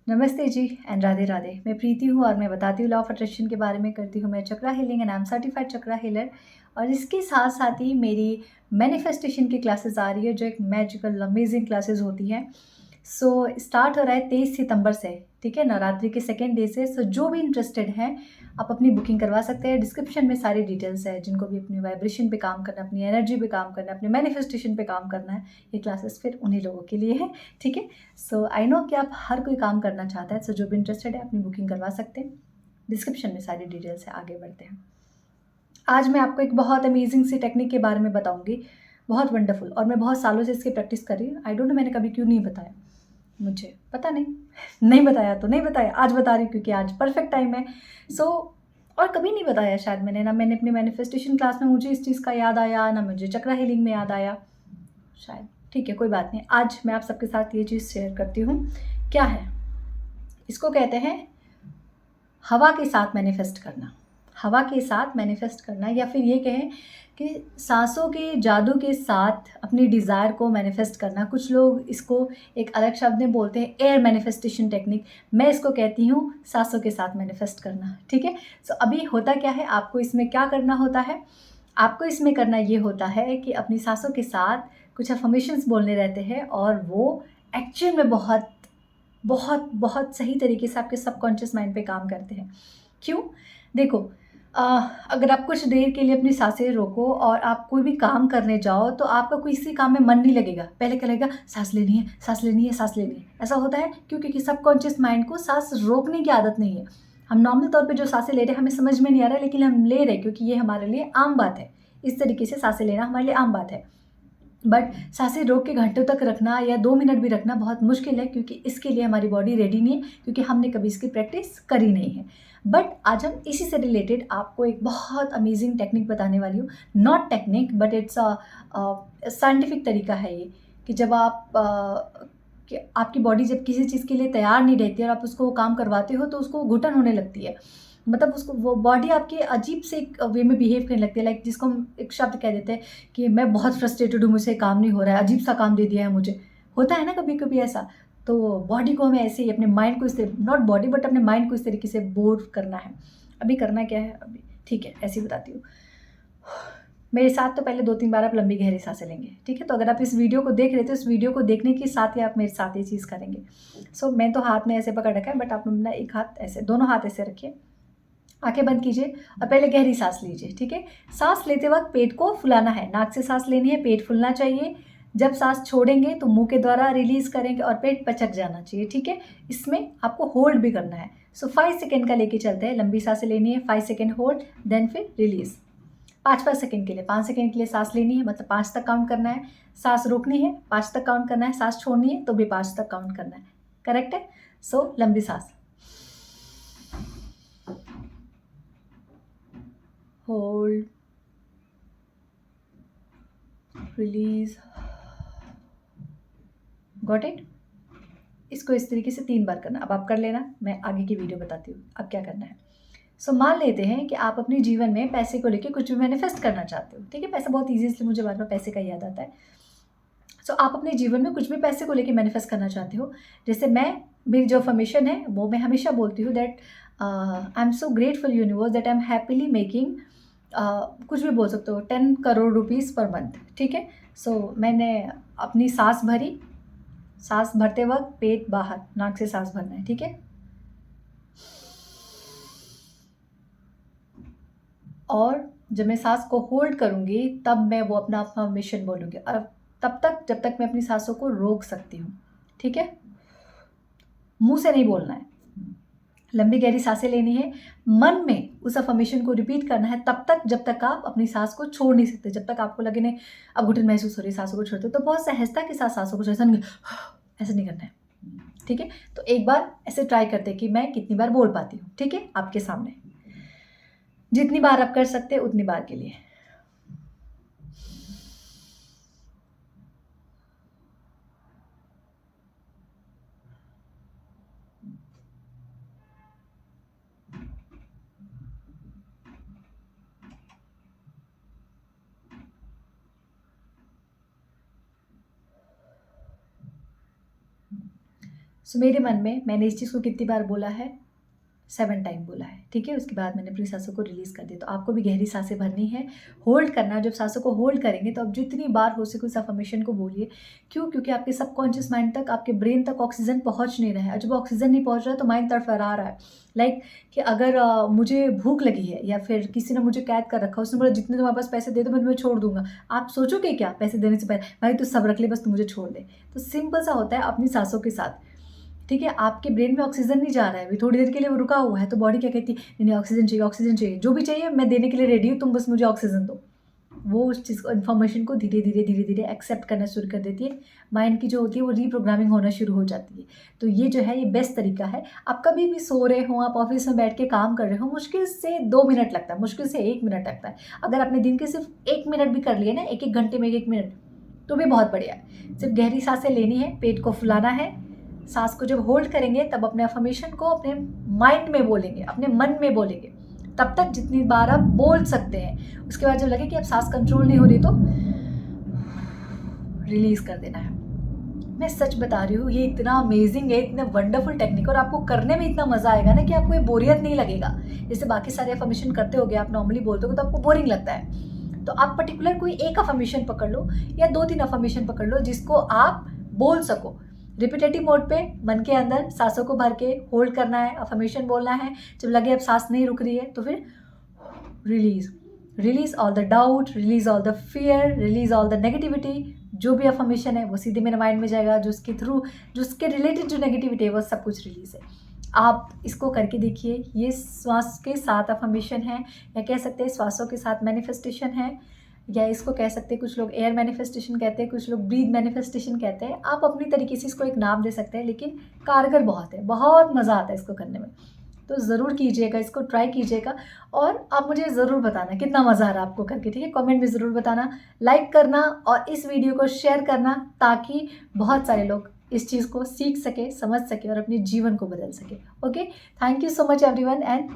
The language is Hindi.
नमस्ते जी एंड राधे राधे। मैं प्रीति हूँ और मैं बताती हूँ लॉ ऑफ अट्रैक्शन के बारे में। करती हूँ मैं chakra healing and I am certified chakra healer. और इसके साथ साथ ही मेरी मैनिफेस्टेशन की क्लासेस आ रही है, जो एक मैजिकल अमेजिंग क्लासेस होती हैं। सो स्टार्ट हो रहा है 23 सितंबर से, ठीक है, नवरात्रि के सेकेंड डे से। सो जो भी इंटरेस्टेड हैं आप अपनी बुकिंग करवा सकते हैं। डिस्क्रिप्शन में सारी डिटेल्स है। जिनको भी अपनी वाइब्रेशन पे काम करना है, अपनी एनर्जी पे काम करना है, अपने मैनिफेस्टेशन पे काम करना है, ये क्लासेस फिर उन्हीं लोगों के लिए है, ठीक है। सो आई नो कि आप हर कोई काम करना चाहता है। सो जो भी इंटरेस्टेड है अपनी बुकिंग करवा सकते हैं। डिस्क्रिप्शन में सारी डिटेल्स है। आगे बढ़ते हैं। आज मैं आपको एक बहुत अमेजिंग सी टेक्निक के बारे में बताऊंगी, बहुत वंडरफुल। और मैं बहुत सालों से इसकी प्रैक्टिस कर रही हूँ। आई डोंट नो मैंने कभी क्यों नहीं बताया, मुझे पता नहीं। नहीं बताया तो नहीं बताया, आज बता रही हूँ क्योंकि आज परफेक्ट टाइम है। सो और कभी नहीं बताया शायद मैंने, ना मैंने अपनी मैनिफेस्टेशन क्लास में मुझे इस चीज़ का याद आया, ना मुझे चक्रा हीलिंग में याद आया शायद। ठीक है, कोई बात नहीं। आज मैं आप सबके साथ ये चीज़ शेयर करती हूँ। क्या है, इसको कहते हैं हवा के साथ मैनिफेस्ट करना। हवा के साथ मैनिफेस्ट करना, या फिर ये कहें कि सांसों के जादू के साथ अपनी डिज़ायर को मैनिफेस्ट करना। कुछ लोग इसको एक अलग शब्द में बोलते हैं एयर मैनिफेस्टेशन टेक्निक। मैं इसको कहती हूँ सांसों के साथ मैनिफेस्ट करना, ठीक है। सो अभी होता क्या है, आपको इसमें क्या करना होता है। आपको इसमें करना ये होता है कि अपनी सांसों के साथ कुछ अफर्मेशंस बोलने रहते हैं, और वो एक्चुअल में बहुत बहुत बहुत सही तरीके से आपके सबकॉन्शियस माइंड पे काम करते हैं। क्यों? देखो, अ, अगर आप कुछ देर के लिए अपनी सांसें रोको और आप कोई भी काम करने जाओ, तो आपका किसी काम में मन नहीं लगेगा। पहले क्या लगेगा, सांस लेनी है, सांस लेनी है, सांस लेनी है। ऐसा होता है क्यों? क्योंकि सबकॉन्शियस माइंड को सांस रोकने की आदत नहीं है। हम नॉर्मल तौर पे जो सांसें ले रहे हैं हमें समझ में नहीं आ रहा है, लेकिन हम ले रहे हैं क्योंकि ये हमारे लिए आम बात है। इस तरीके से सांसें लेना हमारे लिए आम बात है। बट सांसें रोक के घंटों तक रखना या 2 मिनट भी रखना बहुत मुश्किल है, क्योंकि इसके लिए हमारी बॉडी रेडी नहीं है, क्योंकि हमने कभी इसकी प्रैक्टिस करी नहीं है। बट आज हम इसी से रिलेटेड आपको एक बहुत अमेजिंग टेक्निक बताने वाली हूँ। Not technique but it's scientific तरीका है ये, कि जब आप कि आपकी बॉडी जब किसी चीज़ के लिए तैयार नहीं रहती और आप उसको काम करवाते हो, तो उसको घुटन होने लगती है। मतलब उसको वो बॉडी आपकी अजीब से एक वे में बिहेव करने लगती है, लाइक जिसको हम एक शब्द कह देते हैं कि मैं बहुत फ्रस्ट्रेटेड हूँ, मुझसे काम नहीं हो रहा है, अजीब-सा काम दे दिया है मुझे। होता है ना कभी-कभी ऐसा? तो बॉडी को हमें ऐसे ही अपने माइंड को इस नॉट बॉडी बट अपने माइंड को इस तरीके से बोर करना है। अभी करना क्या है अभी, ठीक है, ऐसे ही बताती हूँ। मेरे साथ तो पहले 2-3 बार आप लंबी गहरी साँसें लेंगे, ठीक है? तो अगर आप इस वीडियो को देख रहे थे, इस वीडियो को देखने के साथ ही आप मेरे साथ ये चीज़ करेंगे। सो मैं तो हाथ में ऐसे पकड़ रखा है, बट आप अपना एक हाथ ऐसे, दोनों हाथ ऐसे रखिए। आँखें बंद कीजिए और पहले गहरी साँस लीजिए, ठीक है? साँस लेते वक़्त पेट को फुलाना है, नाक से साँस लेनी है, पेट फूलना चाहिए। जब साँस छोड़ेंगे तो मुँह के द्वारा रिलीज़ करेंगे और पेट पचक जाना चाहिए, ठीक है? इसमें आपको होल्ड भी करना है। सो 5 सेकंड का लेके चलते हैं, लंबी साँसें लेनी है, 5 सेकंड होल्ड, देन फिर रिलीज़। 5-5 सेकंड के लिए, 5 सेकंड के लिए साँस लेनी है, मतलब 5 तक काउंट करना है, साँस रोकनी है, 5 तक काउंट करना है, साँस छोड़नी है तो भी 5 तक काउंट करना है, करेक्ट है? सो लंबी साँस, होल्ड, रिलीज़, गॉट इट? इसको इस तरीके से 3 बार करना। अब आप कर लेना, मैं आगे की वीडियो बताती हूँ अब क्या करना है। सो मान लेते हैं कि आप अपने जीवन में पैसे को लेके कुछ भी मैनिफेस्ट करना चाहते हो, ठीक है? पैसा बहुत ईज़ी, इसलिए मुझे बार-बार पैसे का याद आता है। सो आप अपने जीवन में कुछ भी पैसे को लेके मैनिफेस्ट करना चाहते हो। जैसे मेरी जो अफ़र्मेशन है वो मैं हमेशा बोलती हूँ that I am so grateful universe that I am happily making, कुछ भी बोल सकते हो, 10 करोड़ रुपीज़ पर मंथ, ठीक है? सो मैंने अपनी साँस भरी, साँस भरते वक़्त पेट बाहर, नाक से साँस भरना है, ठीक है? और जब मैं साँस को होल्ड करूँगी तब मैं वो अपना अफ़र्मेशन बोलूँगी, और तब तक जब तक मैं अपनी साँसों को रोक सकती हूँ, ठीक है? मुँह से नहीं बोलना है। लंबी गहरी साँसें लेनी है, मन में उस अफ़र्मेशन को रिपीट करना है तब तक जब तक आप अपनी साँस को छोड़ नहीं सकते। जब तक आपको लगे नहीं अब घुटन महसूस हो रही है, साँसों को छोड़ते हो, तो बहुत सहजता के साथ साँसों को छोड़, ऐसा नहीं ऐसे नहीं करना है, ठीक है? तो एक बार ऐसे ट्राई करते हैं कि मैं कितनी बार बोल पाती हूँ, ठीक है? आपके सामने। जितनी बार आप कर सकते हैं उतनी बार के लिए। सो मेरे मन में मैंने इस चीज़ को कितनी बार बोला है, 7 टाइम बोला है, ठीक है। उसके बाद मैंने अपनी सांसों को रिलीज़ कर दिया। तो आपको भी गहरी सांसें भरनी है, होल्ड करना है। जब सांसों को होल्ड करेंगे तो आप जितनी बार हो सके उस अफर्मेशन को बोलिए। क्यों? क्योंकि आपके सबकॉन्शियस माइंड तक, आपके ब्रेन तक ऑक्सीजन पहुंच नहीं रहा है। और जब ऑक्सीजन नहीं पहुंच रहा है तो माइंड तड़फड़ा रहा है। लाइक कि अगर मुझे भूख लगी है या फिर किसी ने मुझे कैद कर रखा, उसने बोला जितने तुम्हारे पास पैसे दे दो मैं तुम्हें छोड़ दूंगा। आप सोचोगे क्या पैसे देने से पहले? भाई तू सब रख ले, बस तू मुझे छोड़ दे। तो सिंपल सा होता है अपनी सांसों के साथ, ठीक है। आपके ब्रेन में ऑक्सीजन नहीं जा रहा है, अभी थोड़ी देर के लिए वो रुका हुआ है, तो बॉडी क्या कहती है, नहीं नहीं ऑक्सीजन चाहिए, ऑक्सीजन चाहिए, जो भी चाहिए मैं देने के लिए रेडी हूँ, तुम बस मुझे ऑक्सीजन दो। वो उस चीज़ को, इन्फॉर्मेशन को धीरे धीरे एक्सेप्ट करना शुरू कर देती है। माइंड की जो होती है वो रीप्रोग्रामिंग होना शुरू हो जाती है। तो ये जो है ये बेस्ट तरीका है। आप कभी भी सो रहे हो, आप ऑफिस में बैठ के काम कर रहे हो, मुश्किल से 2 मिनट लगता है, मुश्किल से 1 मिनट लगता है। अगर आपने दिन के सिर्फ 1 मिनट भी कर लिए ना, एक घंटे में 1 मिनट, तो भी बहुत बढ़िया है। सिर्फ गहरी सांसें लेनी है, पेट को फुलाना है। सांस को जब होल्ड करेंगे तब अपने अफर्मेशन को अपने माइंड में बोलेंगे, अपने मन में बोलेंगे, तब तक जितनी बार आप बोल सकते हैं। उसके बाद जब लगे कि अब सांस कंट्रोल नहीं हो रही तो रिलीज कर देना है। मैं सच बता रही हूँ, ये इतना अमेजिंग है, इतना वंडरफुल टेक्निक, और आपको करने में इतना मजा आएगा ना कि आपको ये बोरियत नहीं लगेगा। जैसे बाकी सारे अफर्मेशन करते होगे, आप नॉर्मली बोलते हो तो आपको बोरिंग लगता है। तो आप पर्टिकुलर कोई एक अफर्मेशन पकड़ लो या 2-3 अफर्मेशन पकड़ लो जिसको आप बोल सको। रिपीटेटिव मोड पे मन के अंदर सांसों को भर के होल्ड करना है, अफर्मेशन बोलना है। जब लगे अब सांस नहीं रुक रही है तो फिर release all the doubt, release all the fear, release all the negativity. जो भी अफर्मेशन है वो सीधे मेरे माइंड में जाएगा, जो उसके थ्रू, जो उसके रिलेटेड जो नेगेटिविटी है वो सब कुछ रिलीज है। आप इसको करके देखिए। ये श्वास के साथ अफर्मेशन है, या कह सकते हैं श्वासों के साथ मैनिफेस्टेशन है, या इसको कह सकते हैं कुछ लोग एयर मैनिफेस्टेशन कहते हैं, कुछ लोग ब्रीथ मैनिफेस्टेशन कहते हैं। आप अपनी तरीके से इसको एक नाम दे सकते हैं, लेकिन कारगर बहुत है, बहुत मज़ा आता है इसको करने में। तो ज़रूर कीजिएगा, इसको ट्राई कीजिएगा, और आप मुझे ज़रूर बताना कितना मज़ा आ रहा है आपको करके, ठीक है। कमेंट में ज़रूर बताना, लाइक करना और इस वीडियो को शेयर करना, ताकि बहुत सारे लोग इस चीज़ को सीख सके, समझ सके और अपने जीवन को बदल सके। Okay, thank you so much everyone and